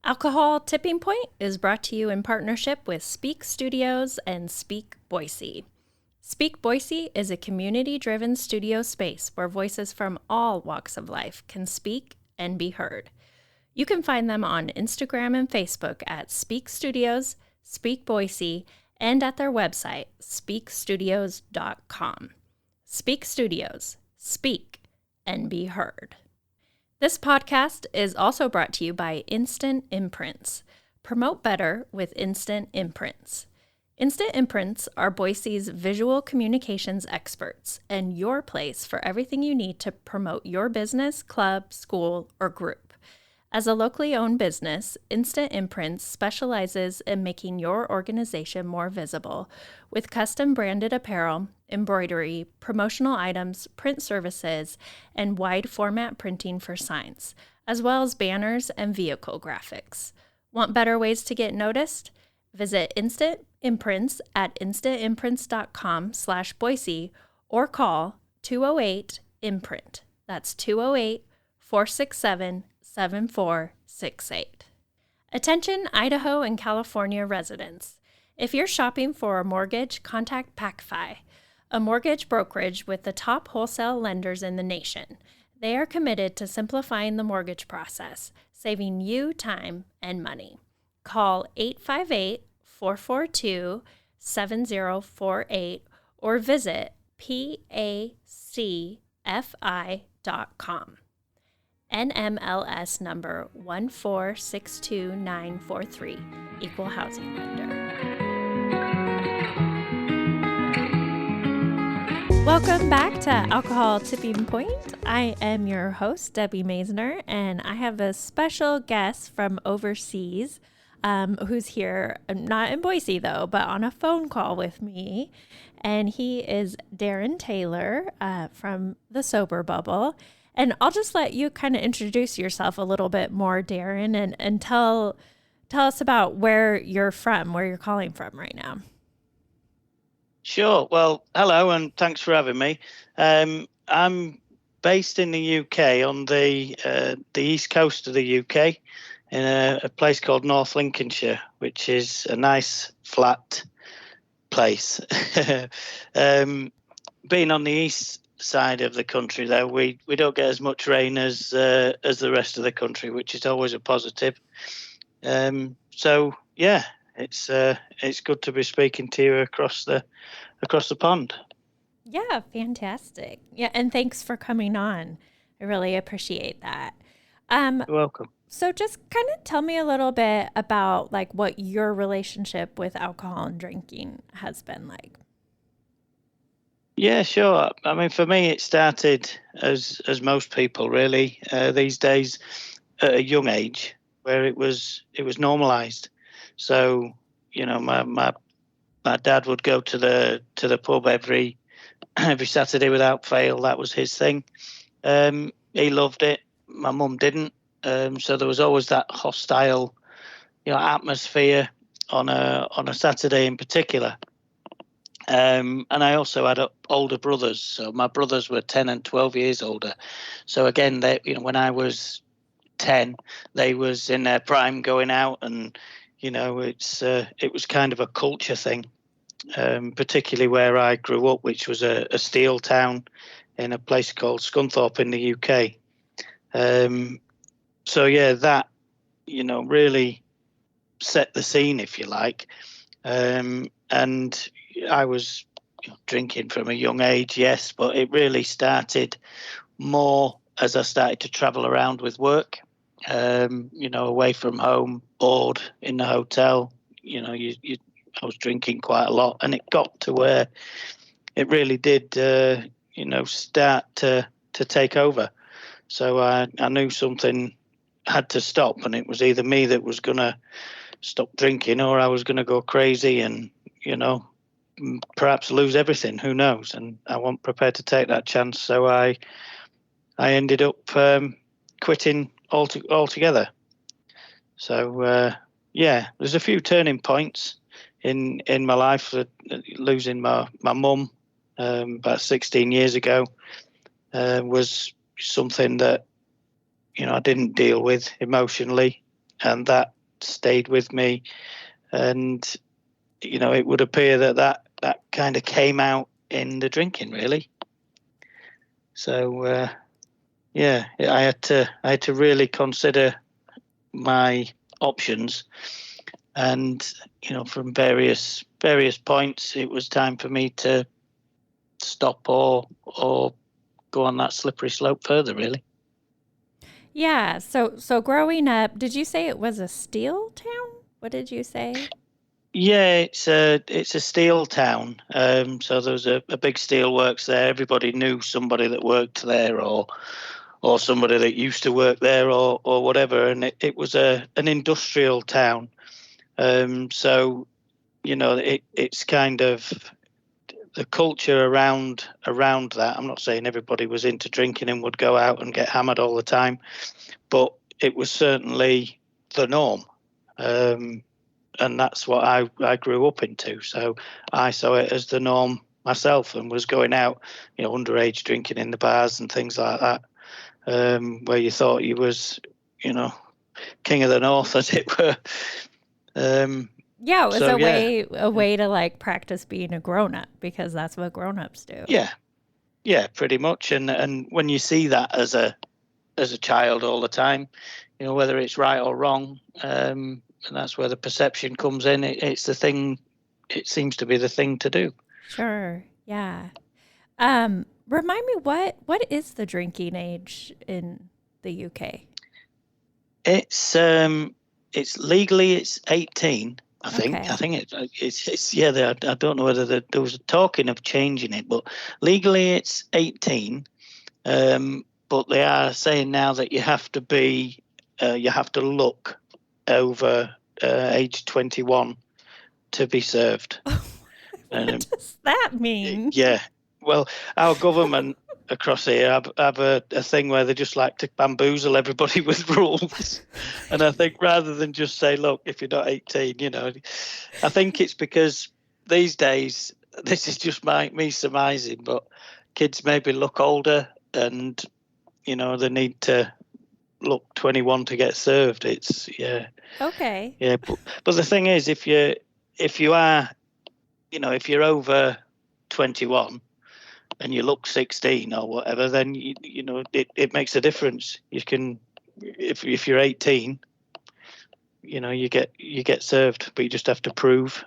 Alcohol Tipping Point is brought to you in partnership with Speak Studios and Speak Boise. Speak Boise is a community-driven studio space where voices from all walks of life can speak and be heard. You can find them on Instagram and Facebook at Speak Studios, Speak Boise, and at their website, speakstudios.com. Speak Studios, speak and be heard. This podcast is also brought to you by Instant Imprints. Promote better with Instant Imprints. Instant Imprints are Boise's visual communications experts and your place for everything you need to promote your business, club, school, or group. As a locally owned business, Instant Imprints specializes in making your organization more visible with custom branded apparel, embroidery, promotional items, print services, and wide format printing for signs, as well as banners and vehicle graphics. Want better ways to get noticed? Visit Instant Imprints at instantimprints.com/Boise or call 208-IMPRINT. That's 208-467-7468. Attention Idaho and California residents. If you're shopping for a mortgage, contact PacFi, a mortgage brokerage with the top wholesale lenders in the nation. They are committed to simplifying the mortgage process, saving you time and money. Call 858-442-7048 or visit pacfi.com. NMLS number 1462943, Equal Housing Lender. Welcome back to Alcohol Tipping Point. I am your host, Debbie Maisner, and I have a special guest from overseas who's here, not in Boise though, but on a phone call with me. And he is Darren Taylor from the Sober Bubble. And I'll just let you kind of introduce yourself a little bit more, Darren, and tell us about where you're from, where you're calling from right now. Sure. Well, hello, and thanks for having me. I'm based in the UK on the east coast of the UK in a place called North Lincolnshire, which is a nice flat place. Being on the east side of the country, though, we don't get as much rain as the rest of the country, which is always a positive. So yeah, it's good to be speaking to you across the pond. Yeah, fantastic. Yeah, and thanks for coming on. I really appreciate that. You're welcome. So just kind of tell me a little bit about like what your relationship with alcohol and drinking has been like. Yeah, sure. I mean, for me, it started as most people really these days at a young age, where it was normalised. So, you know, my dad would go to the pub every Saturday without fail. That was his thing. He loved it. My mum didn't. So there was always that hostile, atmosphere on a Saturday in particular. And I also had older brothers. So my brothers were 10 and 12 years older. So again, when I was 10, they was in their prime going out, and it was kind of a culture thing. Particularly where I grew up, which was a steel town in a place called Scunthorpe in the UK. So yeah, that really set the scene, if you like. And I was drinking from a young age, yes, but it really started more as I started to travel around with work, away from home, bored in the hotel. I was drinking quite a lot, and it got to where it really did, start to take over. So I knew something had to stop, and it was either me that was going to stop drinking, or I was going to go crazy and, perhaps lose everything. Who knows? And I wasn't prepared to take that chance. So I ended up quitting altogether. So, there's a few turning points in my life. Losing my mum about 16 years ago was something that I didn't deal with emotionally, and that stayed with me. And, it would appear that kind of came out in the drinking, really. So, I had to really consider my options. And, from various points, it was time for me to stop or go on that slippery slope further, really. Yeah. So growing up, did you say it was a steel town? What did you say? Yeah, it's a steel town. So there was a big steel works there. Everybody knew somebody that worked there, or somebody that used to work there, or whatever. And it was an industrial town. So it's kind of the culture around that. I'm not saying everybody was into drinking and would go out and get hammered all the time, but it was certainly the norm. And that's what I grew up into. So I saw it as the norm myself, and was going out, underage drinking in the bars and things like that, where you thought you was, king of the north, as it were. Yeah, it was a way to like practice being a grown up, because that's what grown ups do. Yeah, pretty much. And when you see that as a child all the time, whether it's right or wrong, and that's where the perception comes in. It's the thing. It seems to be the thing to do. Sure. Yeah. Remind me, what is the drinking age in the UK? It's legally it's 18. I think. Okay. I think it's yeah. I don't know whether there was talking of changing it, but legally it's 18. But they are saying now that you have to look over age 21 to be served. What does that mean? Yeah. Well, our government across here have a thing where they just like to bamboozle everybody with rules. And I think rather than just say, look, if you're not 18, I think it's because these days, this is just me surmising, but kids maybe look older, and, they need to look 21 to get served. It's, yeah. Okay. Yeah. But the thing is, if you are, if you're over 21, and you look 16 or whatever, then it makes a difference. You can, if you're 18, you get served, but you just have to prove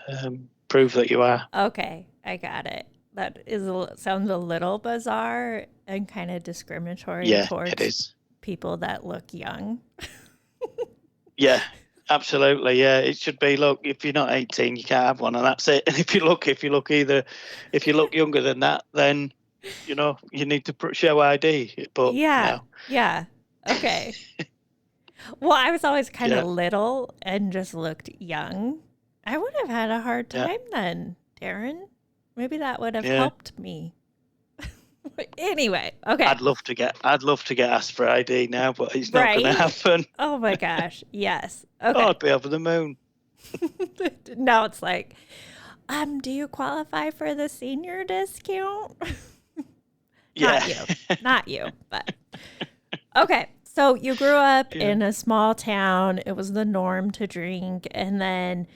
that you are. Okay, I got it. That sounds a little bizarre and kind of discriminatory towards it is. people that look young. Yeah. Absolutely, yeah. It should be, look, if you're not 18, you can't have one, and that's it. And if you look younger than that, then you need to show ID. But yeah, okay. Well, I was always kind of little and just looked young. I would have had a hard time then, Darren. Maybe that would have helped me. Anyway, okay. I'd love to get asked for ID now, but it's not going to happen. Oh my gosh, yes. Okay. Oh, I'd be over the moon. Now it's like, do you qualify for the senior discount? Not you, but okay. So you grew up in a small town. It was the norm to drink, and then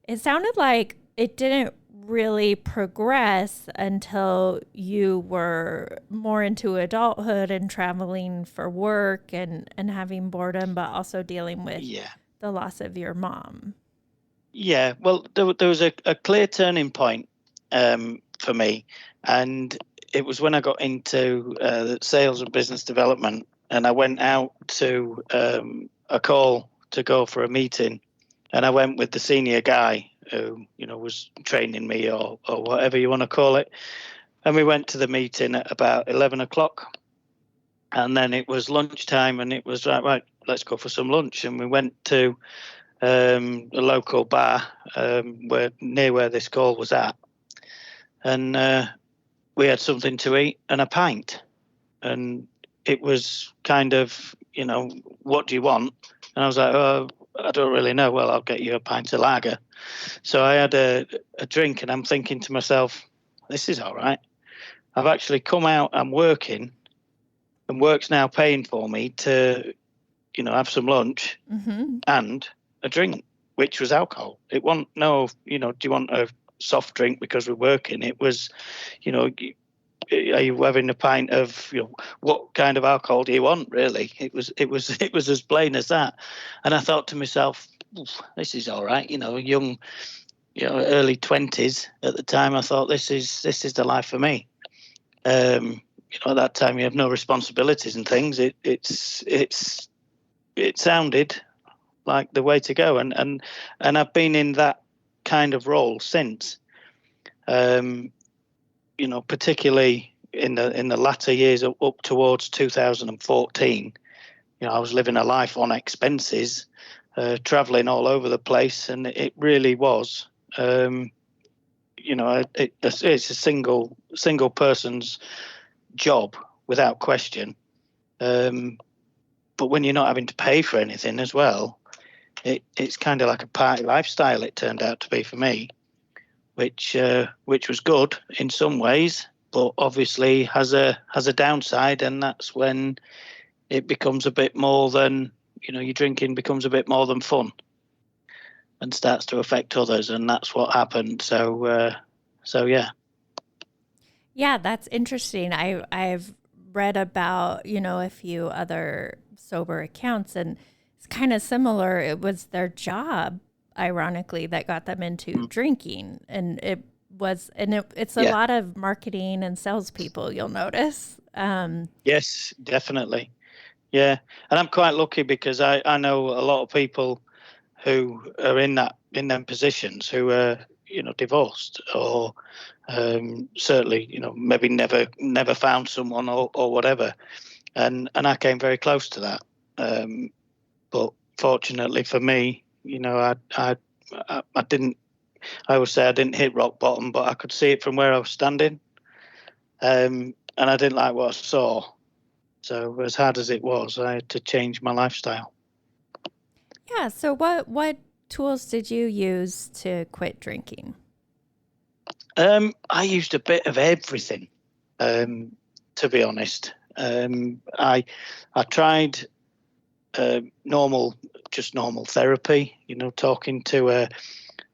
it sounded like it didn't really progress until you were more into adulthood and traveling for work and having boredom, but also dealing with the loss of your mom. Yeah, well, there was a clear turning point for me, and it was when I got into sales and business development, and I went out to a call to go for a meeting, and I went with the senior guy who, was training me or whatever you want to call it. And we went to the meeting at about 11 o'clock. And then it was lunchtime, and it was right, let's go for some lunch. And we went to a local bar near where this call was at. And we had something to eat and a pint. And it was kind of, what do you want? And I was like, oh, I don't really know. Well, I'll get you a pint of lager. So I had a drink, and I'm thinking to myself, this is all right. I've actually come out, I'm working, and work's now paying for me to, have some lunch and a drink, which was alcohol. It wasn't, no, do you want a soft drink because we're working? It was, are you having a pint of, what kind of alcohol do you want, really? It was as plain as that. And I thought to myself, this is all right, young, early 20s at the time. I thought this is the life for me. At that time you have no responsibilities and things. It sounded like the way to go, and I've been in that kind of role since. Particularly in the latter years up towards 2014, I was living a life on expenses, traveling all over the place, and it really was, it's a single person's job without question. But when you're not having to pay for anything as well, it's kind of like a party lifestyle. It turned out to be for me, which was good in some ways, but obviously has a downside, and that's when it becomes a bit more than, your drinking becomes a bit more than fun and starts to affect others, and that's what happened. So yeah. Yeah, that's interesting. I've read about, a few other sober accounts, and it's kind of similar. It was their job, ironically, that got them into drinking, and it's a lot of marketing and salespeople, you'll notice. Yes, definitely. Yeah, and I'm quite lucky because I know a lot of people who are in them positions who are divorced, or certainly maybe never found someone, or whatever, and I came very close to that, but fortunately for me, I didn't. I would say I didn't hit rock bottom, but I could see it from where I was standing, and I didn't like what I saw. So as hard as it was, I had to change my lifestyle. Yeah. So what tools did you use to quit drinking? I used a bit of everything, to be honest. I tried normal therapy. Talking to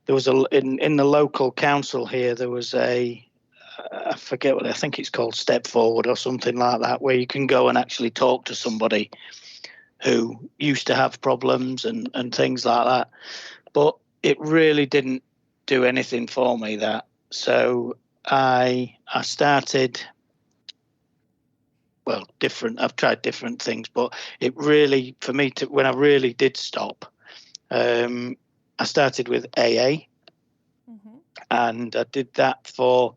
there was in the local council here. There was I forget what I think it's called, Step Forward or something like that, where you can go and actually talk to somebody who used to have problems and things like that. But it really didn't do anything for me, that. So I started, well, different. I've tried different things, but it really, for me, when I really did stop, I started with AA, and I did that for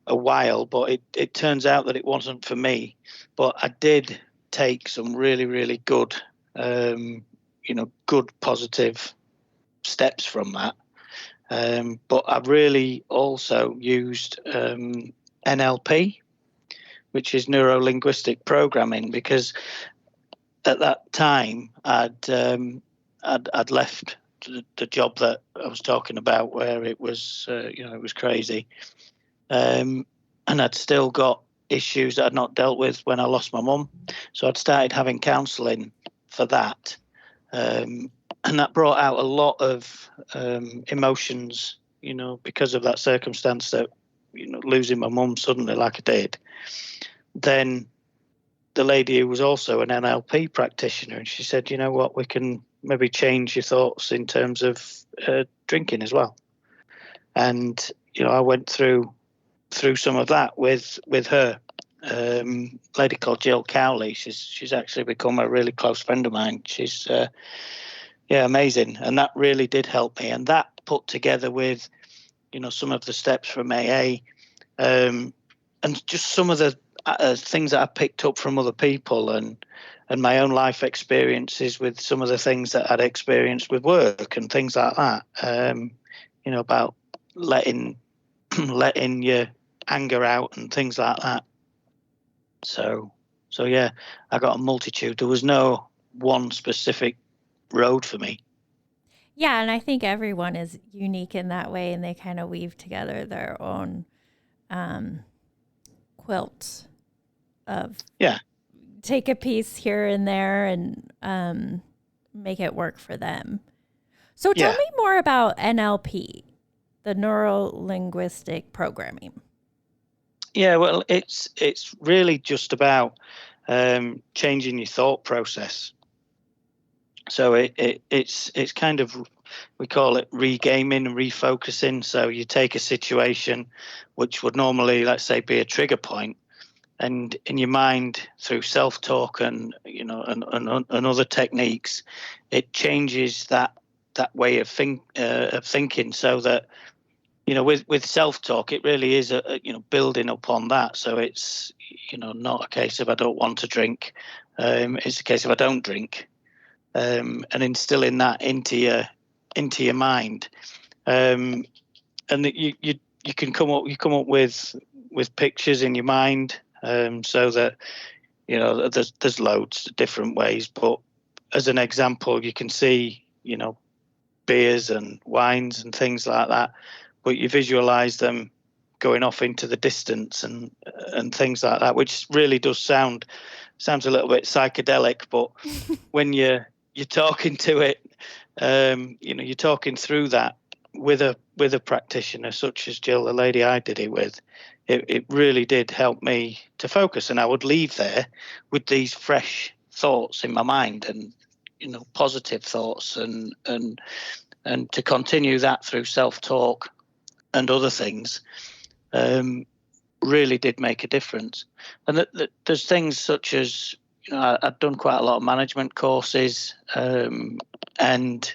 a while, but it turns out that it wasn't for me. But I did take some really, really good, good positive steps from that. But I've really also used NLP, which is neuro-linguistic programming, because at that time I'd left the job that I was talking about, where it was it was crazy, and I'd still got issues that I'd not dealt with when I lost my mum. So I'd started having counselling for that, and that brought out a lot of emotions, because of that circumstance, that losing my mum suddenly like I did. Then the lady who was also an NLP practitioner, and she said, you know what, we can maybe change your thoughts in terms of drinking as well. And I went through some of that with her. Lady called Jill Cowley. She's actually become a really close friend of mine. She's amazing, and that really did help me. And that, put together with some of the steps from AA, and just some of the things that I picked up from other people, and my own life experiences with some of the things that I'd experienced with work and things like that. About letting your anger out and things like that. So yeah, I got a multitude. There was no one specific road for me. Yeah, and I think everyone is unique in that way, and they kind of weave together their own quilt of take a piece here and there and make it work for them. So tell me more about NLP, the neuro linguistic programming. Yeah, well, it's really just about changing your thought process. So it's kind of, we call it regaming and refocusing. So you take a situation which would normally, let's say, be a trigger point, and in your mind, through self-talk and and other techniques, it changes that way of thinking, so that with self-talk, it really is building upon that. So it's not a case of I don't want to drink, it's a case of I don't drink, and instilling that into your mind, and that you can come up with pictures in your mind, so that there's loads of different ways, but as an example, you can see beers and wines and things like that, but you visualize them going off into the distance and things like that, which really does sounds a little bit psychedelic, but when you're talking to it, you're talking through that with a practitioner such as Jill, the lady I did it with. It really did help me to focus, and I would leave there with these fresh thoughts in my mind, and positive thoughts, and to continue that through self-talk and other things, really did make a difference. And there's things such as, I've done quite a lot of management courses, and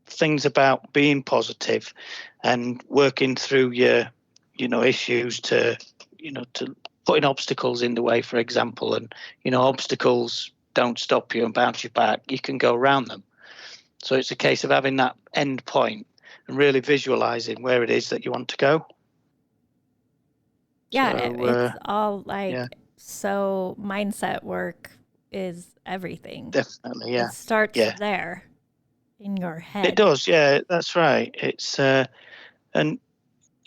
things about being positive and working through your issues to putting obstacles in the way, for example, and obstacles don't stop you and bounce you back, you can go around them. So it's a case of having that end point and really visualizing where it is that you want to go. Yeah, so, it's all so mindset work is everything. Definitely, yeah. It starts there in your head. It does, yeah, that's right. It's and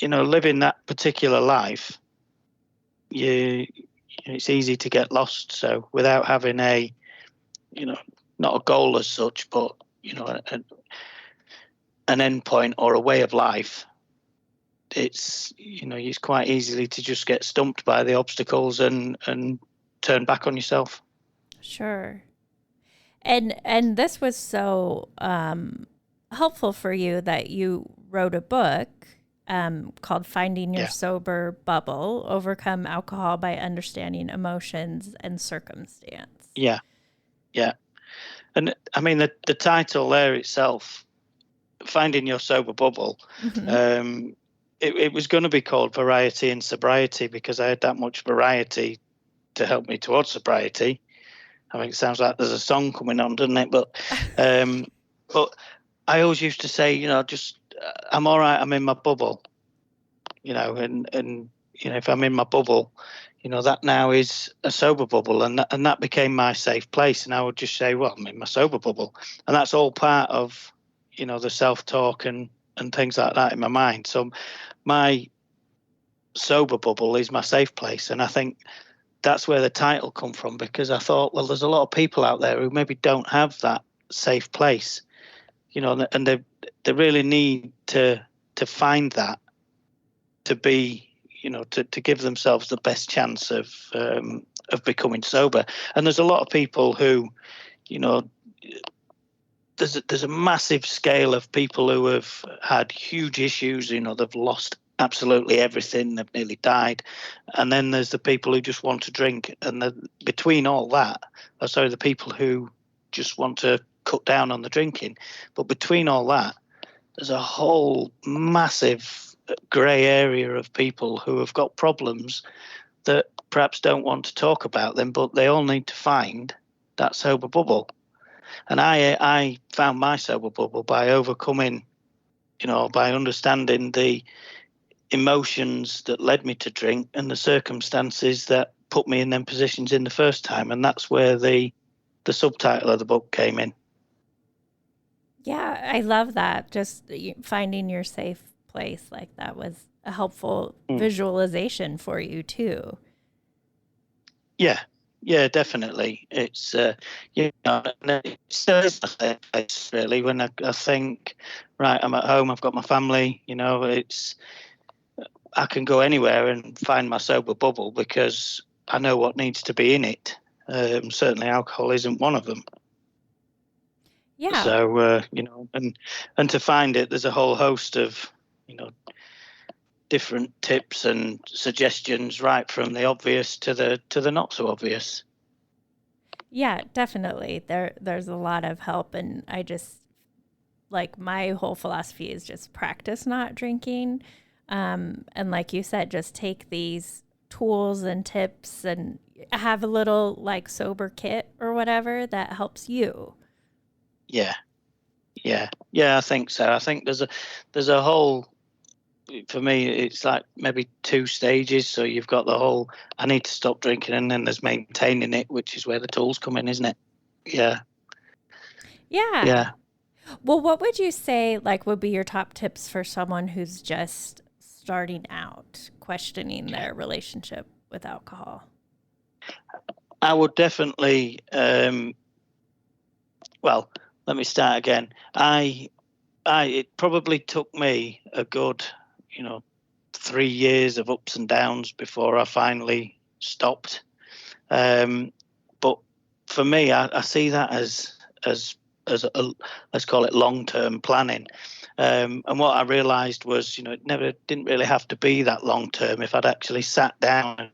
living that particular life, it's easy to get lost. So without having a not a goal as such, but an end point or a way of life, it's it's quite easily to just get stumped by the obstacles and turn back on yourself. Sure. And this was so helpful for you that you wrote a book called Finding Your Sober Bubble, Overcome Alcohol by Understanding Emotions and Circumstance. Yeah. And I mean, the title there itself, Finding Your Sober Bubble, mm-hmm. It was going to be called Variety and Sobriety, because I had that much variety to help me towards sobriety. I mean, it sounds like there's a song coming on, doesn't it? But I always used to say, just I'm all right, I'm in my bubble, and if I'm in my bubble, that now is a sober bubble, and that became my safe place. And I would just say, well, I'm in my sober bubble, and that's all part of the self-talk and things like that in my mind. So my sober bubble is my safe place, and I think that's where the title come from, because I thought, well, there's a lot of people out there who maybe don't have that safe place, and they really need to find that, to be, to give themselves the best chance of becoming sober. And there's a lot of people who, there's a massive scale of people who have had huge issues. They've lost absolutely everything. They've nearly died. And then there's the people who just want to drink. And between all that, the people who just want to cut down on the drinking. But between all that, there's a whole massive grey area of people who have got problems that perhaps don't want to talk about them, but they all need to find that sober bubble. And I found my sober bubble by overcoming, by understanding the emotions that led me to drink and the circumstances that put me in them positions in the first time. And that's where the subtitle of the book came in. Yeah, I love that. Just finding your safe place, like that was a helpful visualization for you too. Yeah, yeah, definitely. It's you know, and it still is a safe place really. When I think, right, I'm at home, I've got my family. You know, I can go anywhere and find my sober bubble because I know what needs to be in it. Certainly, alcohol isn't one of them. Yeah. So you know, and to find it, there's a whole host of, you know, different tips and suggestions, right from the obvious to the not so obvious. Yeah, definitely. There's a lot of help, and I just like my whole philosophy is just practice not drinking. And like you said, just take these tools and tips and have a little like sober kit or whatever that helps you. Yeah, yeah. I think so. I think there's a whole, for me, it's like maybe two stages. So you've got the whole, I need to stop drinking, and then there's maintaining it, which is where the tools come in, isn't it? Yeah, Yeah. yeah. Well, what would you say like would be your top tips for someone who's just starting out, questioning their relationship with alcohol? I would definitely. Well, let me start again. It probably took me a good, you know, 3 years of ups and downs before I finally stopped. But for me, I see that as a, let's call it long-term planning. And what I realised was, you know, it never didn't really have to be that long-term if I'd actually sat down and,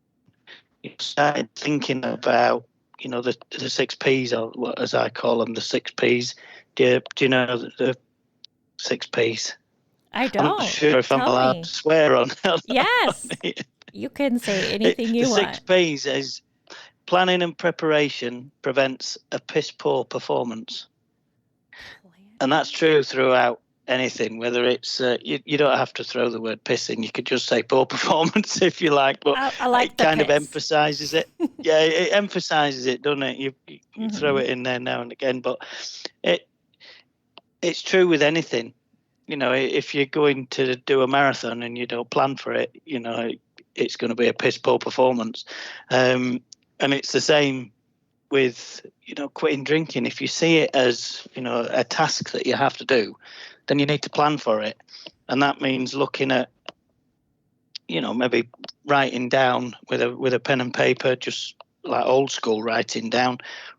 you know, started thinking about, you know, the six P's, or what, as I call them, the six P's. Do you know the six P's? I I'm not don't. sure if I'm Tell allowed to me. swear on, on Yes. it. You can say anything The you six want. P's is planning and preparation prevents a piss poor performance. And that's true throughout anything, whether it's, you don't have to throw the word piss in, you could just say poor performance if you like, but I like it the kind of piss. emphasizes it. Yeah, it emphasizes it, doesn't it? You throw Mm-hmm. it in there now and again, but it it's true with anything. You know, if you're going to do a marathon and you don't plan for it, you know, it's going to be a piss poor performance. And it's the same with, you know, quitting drinking. If you see it as, you know, a task that you have to do, then you need to plan for it. And that means looking at, you know, maybe writing down with a pen and paper, just like old school writing down,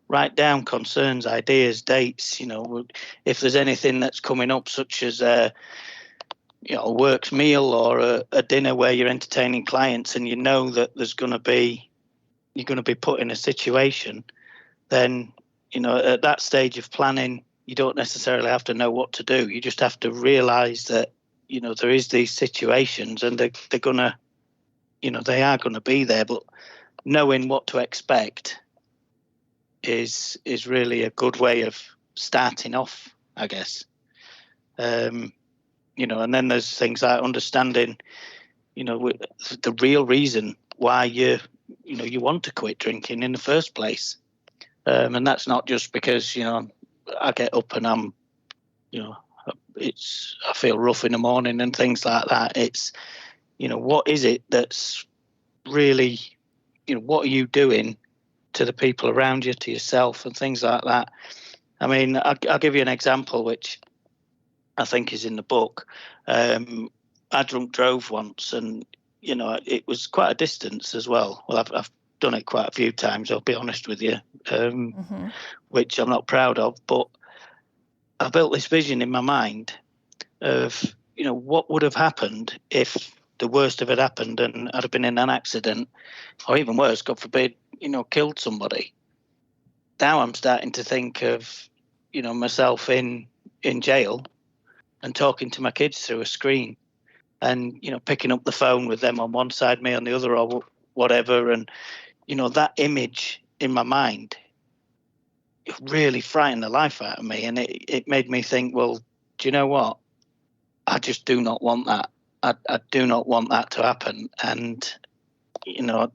write down concerns, ideas, dates. You know, if there's anything that's coming up, such as you know, a works meal or a dinner where you're entertaining clients, and you know that you're going to be put in a situation, then, you know, at that stage of planning, you don't necessarily have to know what to do. You just have to realize that, you know, there is these situations, and they're gonna, you know, they are going to be there, but knowing what to expect is really a good way of starting off, I guess. You know, and then there's things like understanding, you know, the real reason why you know, you want to quit drinking in the first place. And that's not just because, you know, I get up and I'm, you know, I feel rough in the morning and things like that. It's, you know, what is it that's really, you know, what are you doing to the people around you, to yourself, and things like that. I mean, I'll give you an example, which I think is in the book. I drunk drove once, and, you know, it was quite a distance as well. Well, I've done it quite a few times, I'll be honest with you, Mm-hmm. which I'm not proud of, but I built this vision in my mind of, you know, what would have happened if the worst of it happened and I'd have been in an accident, or even worse, God forbid, you know, killed somebody. Now I'm starting to think of, you know, myself in jail and talking to my kids through a screen, and, you know, picking up the phone with them on one side, me on the other, or whatever. And, you know, that image in my mind, it really frightened the life out of me. And it made me think, well, do you know what? I just do not want that. I do not want that to happen. And, you know,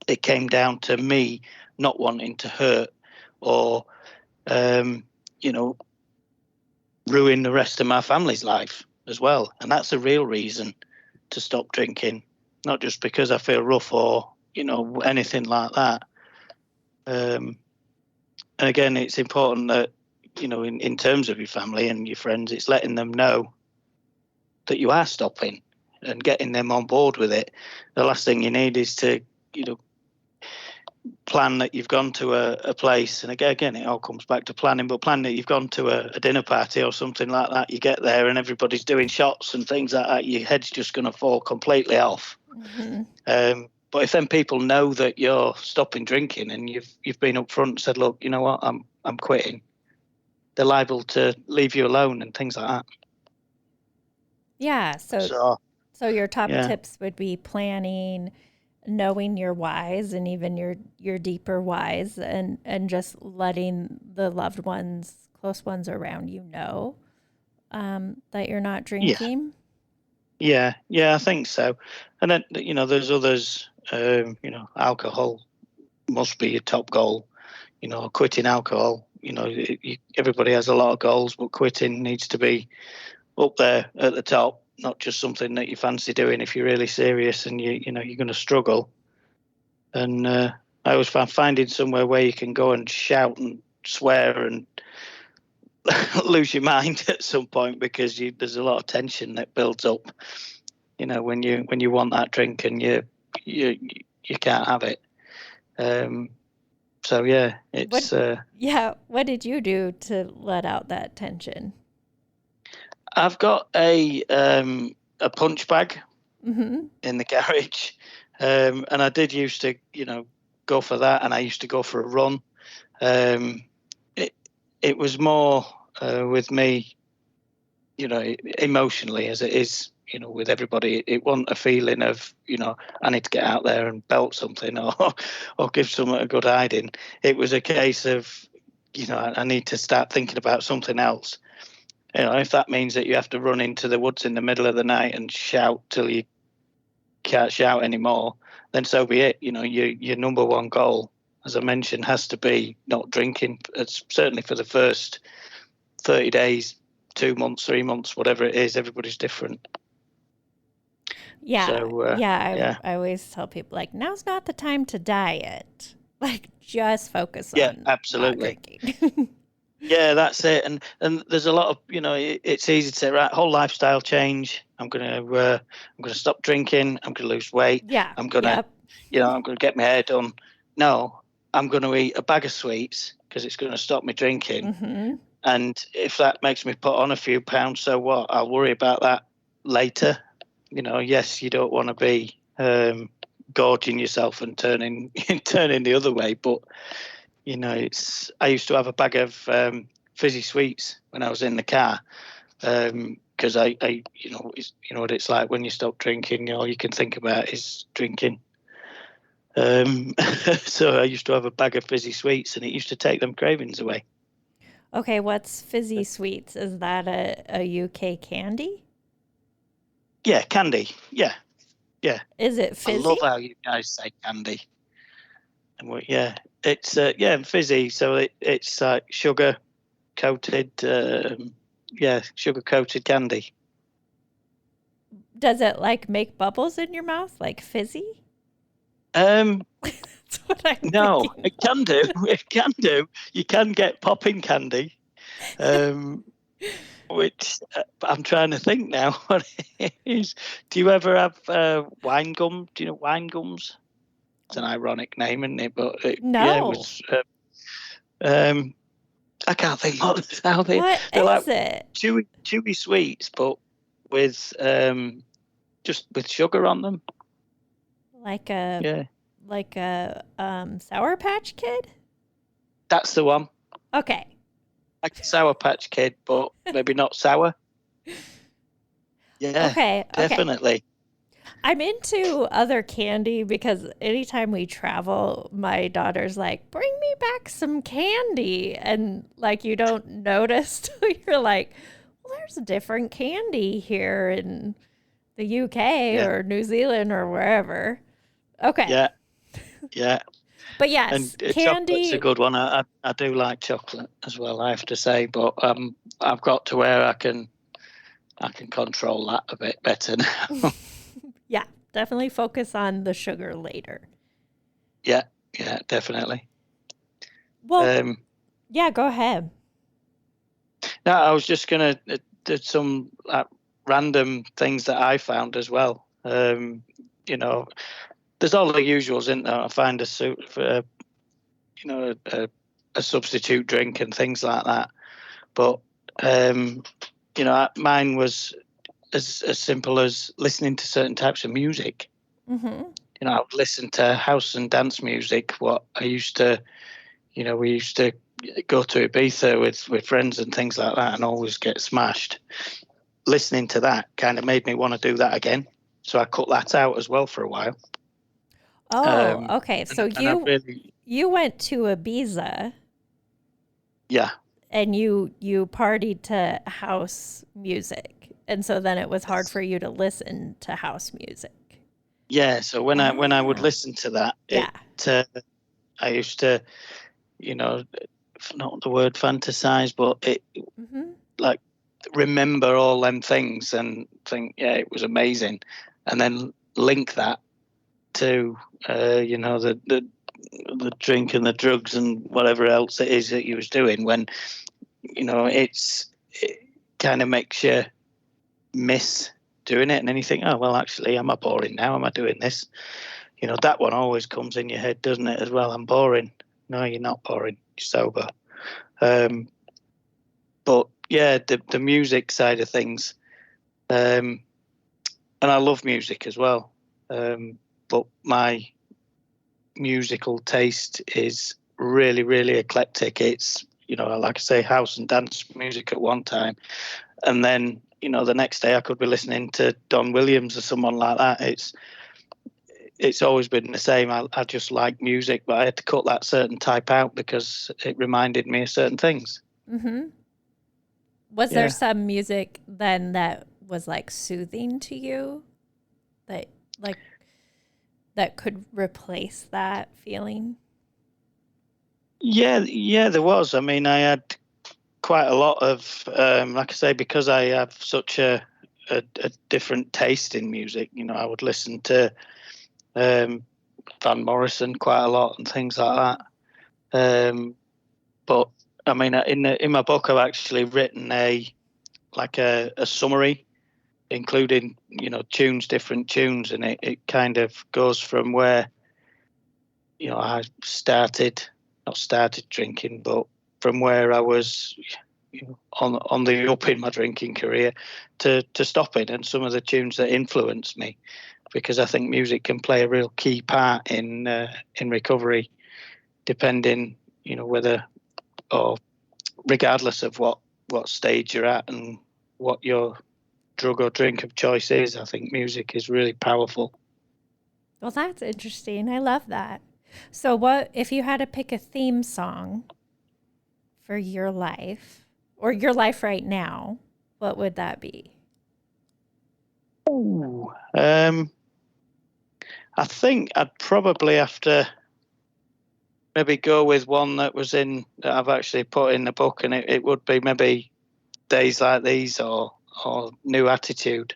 it came down to me not wanting to hurt or, you know, ruin the rest of my family's life as well. And that's a real reason to stop drinking, not just because I feel rough or, you know, anything like that. And again, it's important that, in terms of your family and your friends, it's letting them know that you are stopping and getting them on board with it. The last thing you need is to, plan that you've gone to a place, and again, it all comes back to planning, but plan that you've gone to a dinner party or something like that. You get there and everybody's doing shots and things like that. Your head's just going to fall completely off. Mm-hmm. But if then people know that you're stopping drinking and you've been up front and said, look, you know what, I'm quitting, they're liable to leave you alone and things like that. Yeah. So your top tips would be planning, knowing your whys and even your deeper whys, and just letting the loved ones, close ones around you know that you're not drinking. Yeah, I think so. And then, there's others, alcohol must be your top goal, quitting alcohol. Everybody has a lot of goals, but quitting needs to be up there at the top, not just something that you fancy doing if you're really serious and you're going to struggle. And I always find finding somewhere where you can go and shout and swear and lose your mind at some point, because there's a lot of tension that builds up, when you want that drink and you can't have it. So yeah, it's what did you do to let out that tension? I've got a punch bag in the garage, and I did used to go for that, and I used to go for a run. It was more with me, emotionally, as it is, with everybody. It wasn't a feeling of, I need to get out there and belt something or give someone a good hiding. It was a case of, I need to start thinking about something else. If that means that you have to run into the woods in the middle of the night and shout till you can't shout anymore, then so be it. Your number one goal, as I mentioned, has to be not drinking. It's certainly for the first 30 days, 2 months, 3 months, whatever it is. Everybody's different. Yeah. So, I always tell people, like, now's not the time to diet. Like, just focus on absolutely. not drinking. Yeah, that's it. And there's a lot of, it's easy to say, right, whole lifestyle change. I'm gonna stop drinking. I'm gonna lose weight. Yeah. I'm gonna, I'm gonna get my hair done. No, I'm gonna eat a bag of sweets because it's gonna stop me drinking. Mm-hmm. And if that makes me put on a few pounds, so what? I'll worry about that later. Yes, you don't want to be gorging yourself and turning the other way, but I used to have a bag of fizzy sweets when I was in the car, because I what it's like when you stop drinking. All you can think about is drinking. So I used to have a bag of fizzy sweets, and it used to take them cravings away. Okay, what's fizzy sweets? Is that a UK candy? Yeah, candy. Yeah. Is it fizzy? I love how you guys say candy. And it's fizzy. So it's like sugar coated, sugar coated candy. Does it like make bubbles in your mouth, like fizzy? That's what I'm no, thinking. It can do. It can do. You can get popping candy, which I'm trying to think now what it is. Do you ever have wine gum? Do you know wine gums? It's an ironic name, isn't it? But no. It was. I can't think how they. What they're is like it? Chewy sweets, but with just with sugar on them. Like a Sour Patch Kid? That's the one. Okay. Like a Sour Patch Kid, but maybe not sour. Yeah. Okay. Definitely. I'm into other candy because anytime we travel, my daughter's like, bring me back some candy. And like, you don't notice till you're like, well, there's a different candy here in the UK or New Zealand or wherever. Okay. Yeah. But yes, and candy. Chocolate's a good one. I do like chocolate as well, I have to say, but I've got to where I can control that a bit better now. Yeah, definitely focus on the sugar later. Yeah, definitely. Well, yeah, go ahead. No, I was just going to do some random things that I found as well. You know, there's all the usuals, isn't there? I find a suit for, you know, a substitute drink and things like that. But you know, mine was as simple as listening to certain types of music. Mm-hmm. You know, I would listen to house and dance music. What I used to, you know, we used to go to Ibiza with friends and things like that, and always get smashed. Listening to that kind of made me want to do that again. So I cut that out as well for a while. Oh, okay. So and I really, you went to Ibiza yeah, and you partied to house music. And so then it was hard for you to listen to house music. yeah. So when I would listen to that, Yeah. I used to, you know, not the word fantasize, but it like remember all them things and think, yeah, it was amazing, and then link that to, you know, the drink and the drugs and whatever else it is that you was doing. When, you know, it kind of makes you miss doing it, and then you think, oh well, actually, am I boring now? Am I doing this? You know, that one always comes in your head, doesn't it? As well, I'm boring. No, you're not boring. You're sober. But yeah, the music side of things, and I love music as well. But my musical taste is really, really eclectic. It's, you know, like I say, house and dance music at one time, and then, you know, the next day I could be listening to Don Williams or someone like that. It's always been the same. I just like music, but I had to cut that certain type out because it reminded me of certain things. Mm-hmm. Was there some music then that was like soothing to you, that like that could replace that feeling? Yeah, there was. I mean, I had quite a lot of, like I say, because I have such a different taste in music. You know, I would listen to Van Morrison quite a lot and things like that. But I mean, in my book, I've actually written a summary, including, you know, different tunes, and it kind of goes from where, you know, I not started drinking, but from where I was, you know, on the up in my drinking career to stopping, and some of the tunes that influenced me, because I think music can play a real key part in recovery, depending, you know, whether or regardless of what stage you're at and what your drug or drink of choice is. I think music is really powerful. Well, that's interesting. I love that. So, what if you had to pick a theme song for your life or your life right now? What would that be? Ooh. I think I'd probably have to maybe go with one that I've actually put in the book, and it would be maybe Days Like These or New Attitude.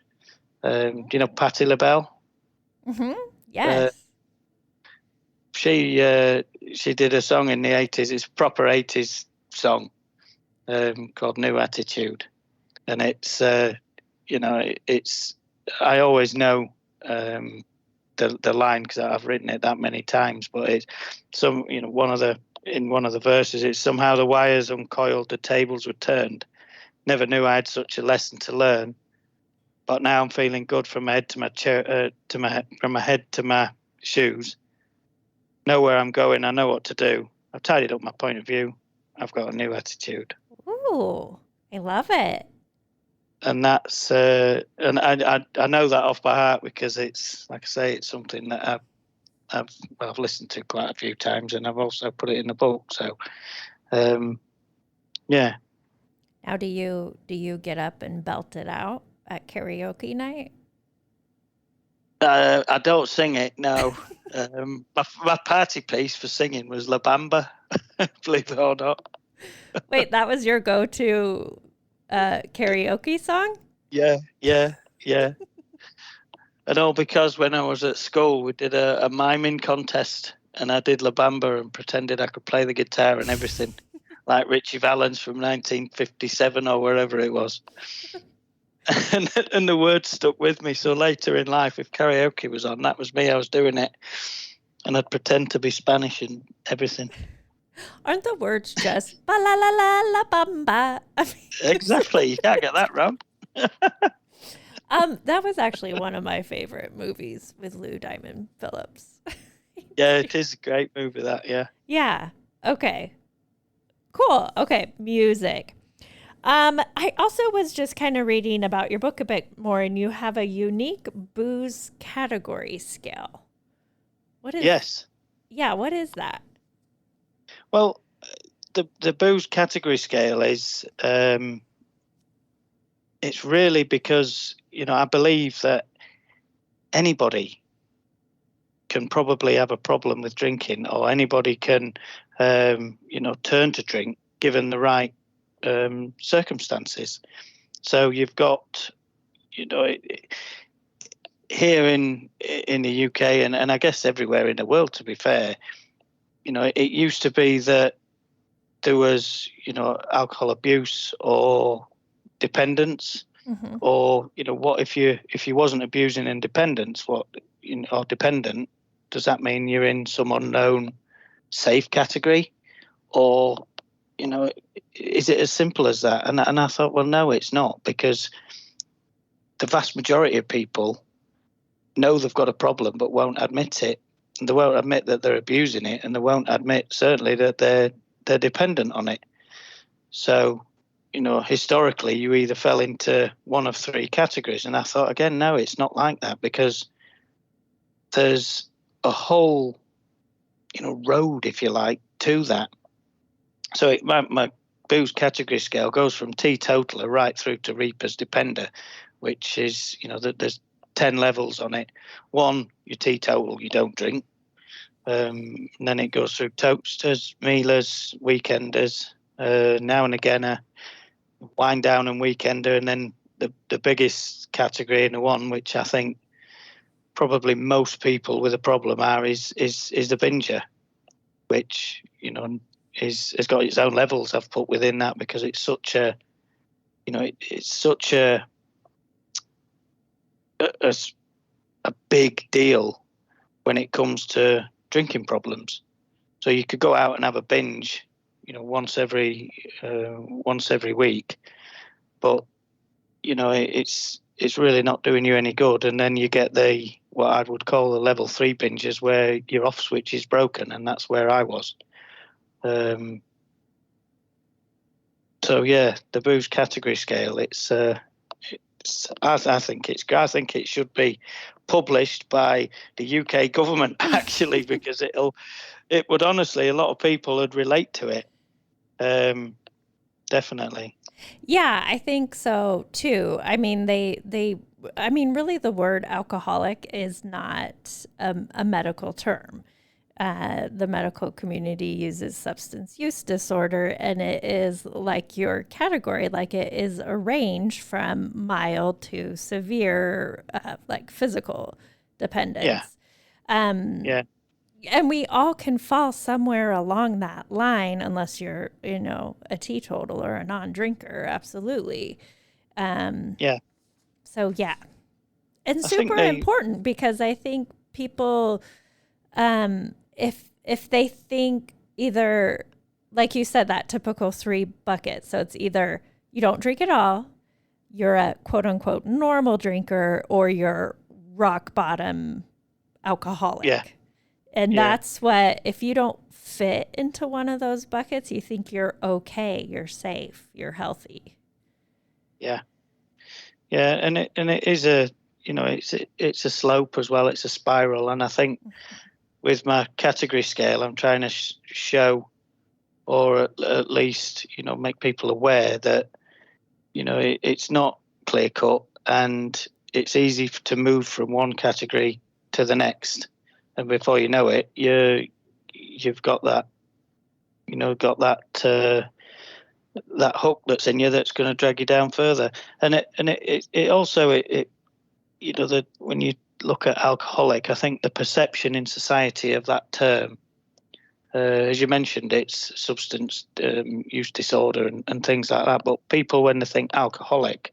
Do you know Patti LaBelle? Mm-hmm. Yes. She did a song in the 80s. It's a proper 80s song, called New Attitude, and it's you know, it's I always know the line because I've written it that many times, but it's some, you know, one of the verses, it's somehow the wires uncoiled, the tables were turned. Never knew I had such a lesson to learn, but now I'm feeling good from my head to my chair, from my head to my shoes. Know where I'm going. I know what to do. I've tidied up my point of view. I've got a new attitude. Ooh, I love it. And that's and I know that off by heart because it's, like I say, it's something that I've listened to quite a few times, and I've also put it in the book. So, yeah. Now, do you get up and belt it out at karaoke night? I don't sing it, no. My party piece for singing was La Bamba, believe it or not. Wait, that was your go-to karaoke song? Yeah. And all because when I was at school, we did a miming contest, and I did La Bamba and pretended I could play the guitar and everything, like Richie Valens from 1957 or wherever it was. And the words stuck with me. So later in life, if karaoke was on, that was me. I was doing it, and I'd pretend to be Spanish and everything. Aren't the words just ba la la la la bamba? I mean, Exactly. You can't get that wrong. that was actually one of my favorite movies with Lou Diamond Phillips. Yeah, it is a great movie, that, yeah. Yeah. Okay. Cool. Okay. Music. I also was just kind of reading about your book a bit more, and you have a unique booze category scale. What is? Yes. Yeah. What is that? Well, the booze category scale is it's really because, I believe that anybody can probably have a problem with drinking, or anybody can, turn to drink given the right circumstances. So you've got, here in the UK and I guess everywhere in the world, to be fair, it used to be that there was, alcohol abuse or dependence, Mm-hmm. or what if you wasn't abusing and dependence, or dependent, does that mean you're in some unknown safe category, or is it as simple as that? And I thought, well, no, it's not, because the vast majority of people know they've got a problem but won't admit it, and they won't admit that they're abusing it, and they won't admit certainly that they're dependent on it. So, historically, you either fell into one of three categories. And I thought, again, no, it's not like that, because there's a whole, road, if you like, to that. So my booze category scale goes from teetotaler right through to reaper's depender, which is, there's 10 levels on it. 1, you're teetotal, you don't drink. And then it goes through toasters, mealers, weekenders, now and again a wind down and weekender, and then the biggest category, and the one which I think probably most people with a problem are, is the binger, which has got its own levels I've put within that, because it's such a it's such a big deal when it comes to drinking problems. So you could go out and have a binge, once every week, but it's really not doing you any good. And then you get what I would call the level 3 binges, where your off switch is broken, and that's where I was. So yeah, the booze category scale. I think it's great. I think it should be published by the UK government, actually, because it would honestly, a lot of people would relate to it. Definitely. Yeah, I think so too. I mean, really, the word alcoholic is not a medical term. The medical community uses substance use disorder, and it is like your category, like it is a range from mild to severe, like physical dependence. Yeah. Yeah. And we all can fall somewhere along that line, unless you're, a teetotal or a non-drinker. Absolutely. Yeah. So yeah, and super important, because I think people, if they think either, like you said, that typical 3 buckets. So it's either you don't drink at all, you're a quote unquote normal drinker, or you're rock bottom alcoholic. Yeah. And that's what, if you don't fit into one of those buckets, you think you're okay, you're safe, you're healthy. Yeah. Yeah. And it is it's a slope as well. It's a spiral. And I think with my category scale, I'm trying to show, or at least, make people aware that, it's not clear cut, and it's easy to move from one category to the next. And before you know it, you've got that, that hook that's in you that's going to drag you down further. And it also that when you look at alcoholic, I think the perception in society of that term As you mentioned, it's substance use disorder and things like that. But people, when they think alcoholic,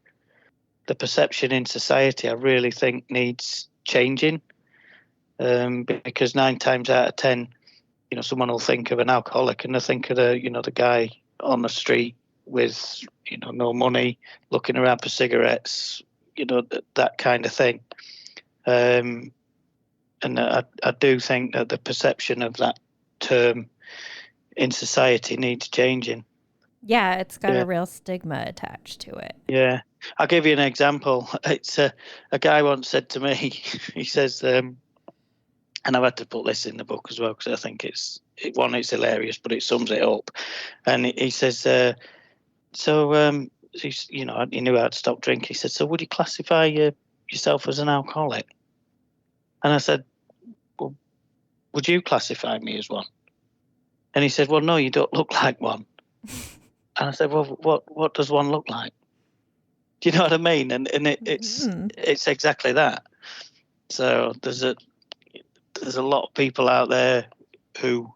the perception in society, I really think, needs changing. Because 9 times out of 10, someone will think of an alcoholic and they think of the guy on the street with, no money, looking around for cigarettes, that kind of thing. And I do think that the perception of that term in society needs changing. Yeah, it's got a real stigma attached to it. Yeah. I'll give you an example. It's a guy once said to me, he says, and I've had to put this in the book as well because I think it's hilarious, but it sums it up. And he says, he knew how to stop drinking. He said, so would you classify yourself as an alcoholic? And I said, well, would you classify me as one? And he said, well, no, you don't look like one. And I said, well, what does one look like? Do you know what I mean? And it's exactly that. So there's a lot of people out there who,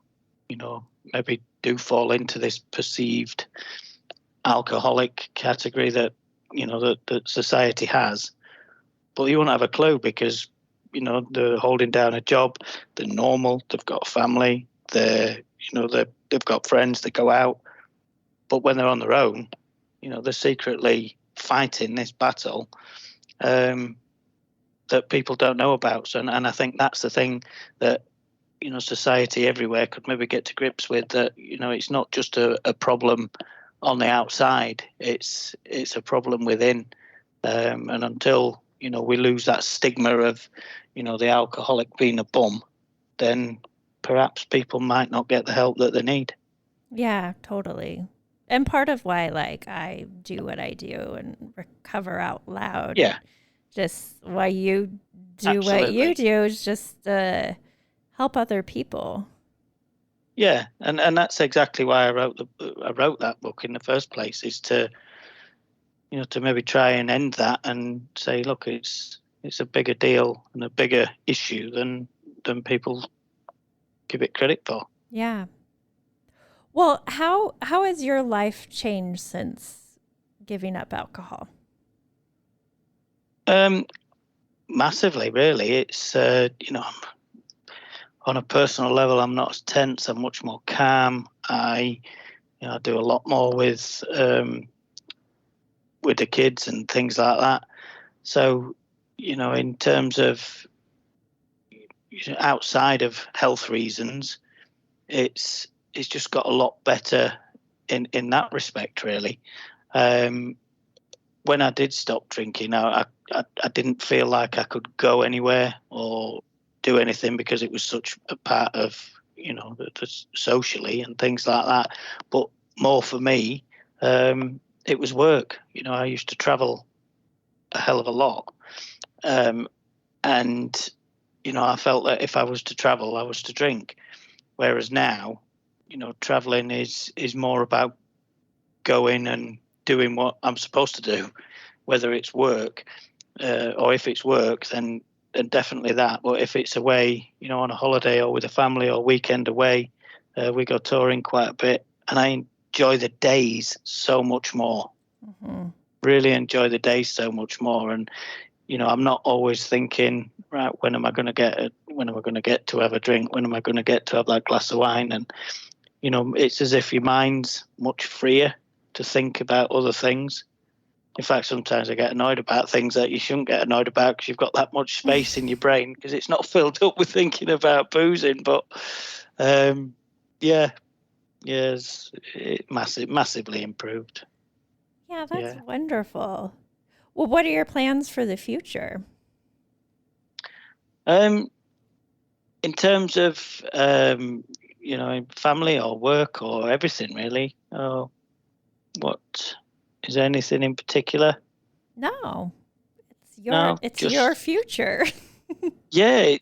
maybe do fall into this perceived alcoholic category that, that society has. But you won't have a clue because, they're holding down a job, they're normal, they've got a family, they've got friends, they go out. But when they're on their own, they're secretly fighting this battle that people don't know about. So, and I think that's the thing that, society everywhere could maybe get to grips with, that, it's not just a problem on the outside, it's a problem within. And until, we lose that stigma of, the alcoholic being a bum, then perhaps people might not get the help that they need. Yeah, totally. And part of why, I do what I do and recover out loud. Yeah. Just why you do what you do is just help other people. Yeah, and that's exactly why I wrote that book in the first place, is to, to maybe try and end that and say, look, it's a bigger deal and a bigger issue than people give it credit for. Yeah. Well, how has your life changed since giving up alcohol? Massively, really. It's on a personal level, I'm not as tense. I'm much more calm. I do a lot more with the kids and things like that. So, in terms of outside of health reasons, it's just got a lot better in that respect, really. When I did stop drinking, I didn't feel like I could go anywhere or do anything because it was such a part of, the socially and things like that. But more for me, it was work. I used to travel a hell of a lot. And, I felt that if I was to travel, I was to drink. Whereas now, traveling is more about going and doing what I'm supposed to do, whether it's work or if it's work, then definitely that. But if it's away, on a holiday or with a family or weekend away, we go touring quite a bit, and I enjoy the days so much more. Mm-hmm. Really enjoy the days so much more, and I'm not always thinking, right, when am I going to get to have a drink? When am I going to get to have that glass of wine? And it's as if your mind's much freer to think about other things. In fact, sometimes I get annoyed about things that you shouldn't get annoyed about because you've got that much space in your brain because it's not filled up with thinking about boozing. But it massively improved. Yeah, that's wonderful. Well, what are your plans for the future? In terms of family or work or everything, really. What? Is there anything in particular? No, it's your future. Yeah,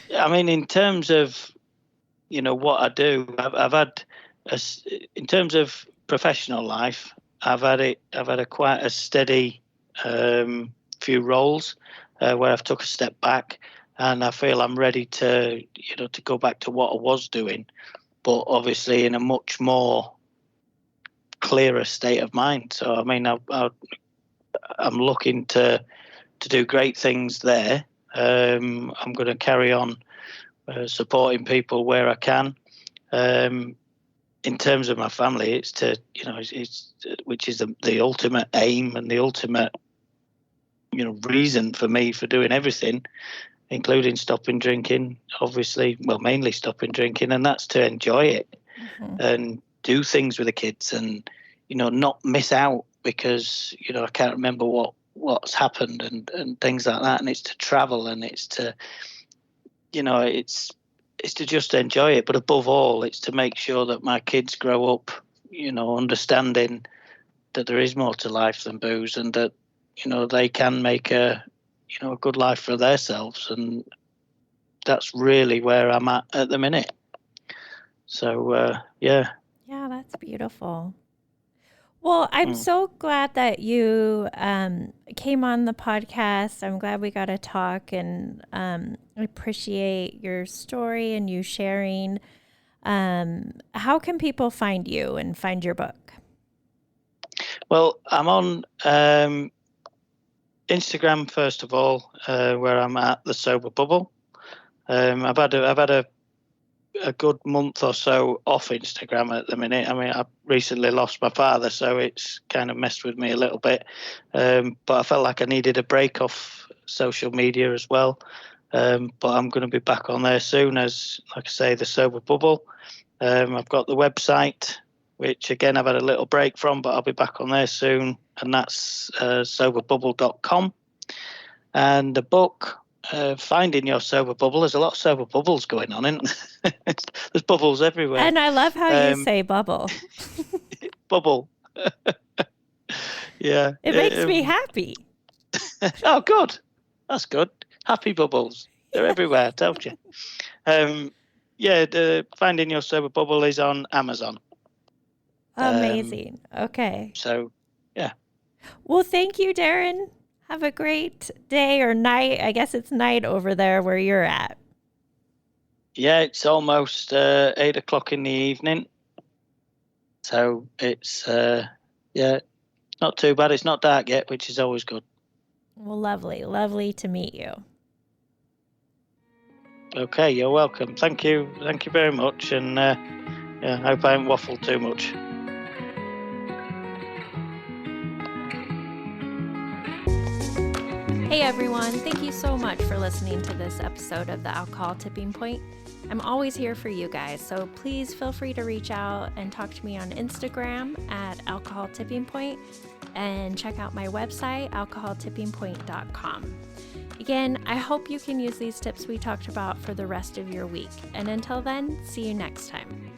in terms of, what I do, I've had, in terms of professional life, I've had quite a steady few roles where I've took a step back, and I feel I'm ready to, to go back to what I was doing. but obviously in a much more clearer state of mind. So I mean, I'm looking to do great things there. I'm going to carry on supporting people where I can. In terms of my family, it's to, it's which is the ultimate aim and the ultimate, reason for me for doing everything, including stopping drinking, obviously, well, mainly stopping drinking, and that's to enjoy it and do things with the kids and, not miss out because, I can't remember what's happened and things like that. And it's to travel and it's to, it's to just enjoy it. But above all, it's to make sure that my kids grow up, understanding that there is more to life than booze and that, they can make a good life for themselves. And that's really where I'm at the minute. So, yeah. Yeah, that's beautiful. Well, I'm so glad that you came on the podcast. I'm glad we got to talk, and I appreciate your story and you sharing. How can people find you and find your book? Well, I'm on Instagram first of all, where I'm at the Sober Bubble. I've had a good month or so off Instagram at the minute. I mean, I recently lost my father, so it's kind of messed with me a little bit. But I felt like I needed a break off social media as well. But I'm going to be back on there soon as, like I say, the Sober Bubble. I've got the website, which again I've had a little break from, but I'll be back on there soon. And that's soberbubble.com. And the book, Finding Your Sober Bubble. There's a lot of sober bubbles going on, isn't there? There's bubbles everywhere. And I love how you say bubble. Bubble. Yeah. It makes me happy. Oh, good. That's good. Happy bubbles. They're everywhere, I told you. The Finding Your Sober Bubble is on Amazon. Amazing. Okay. So, yeah. Well, thank you, Darren. Have a great day or night. I guess it's night over there where you're at. Yeah, it's almost 8 o'clock in the evening. So it's, not too bad. It's not dark yet, which is always good. Well, lovely. Lovely to meet you. Okay, you're welcome. Thank you. Thank you very much. And I hope I haven't waffled too much. Hey everyone, thank you so much for listening to this episode of the Alcohol Tipping Point. I'm always here for you guys, so please feel free to reach out and talk to me on Instagram at Alcohol Tipping Point and check out my website, alcoholtippingpoint.com. Again, I hope you can use these tips we talked about for the rest of your week. And until then, see you next time.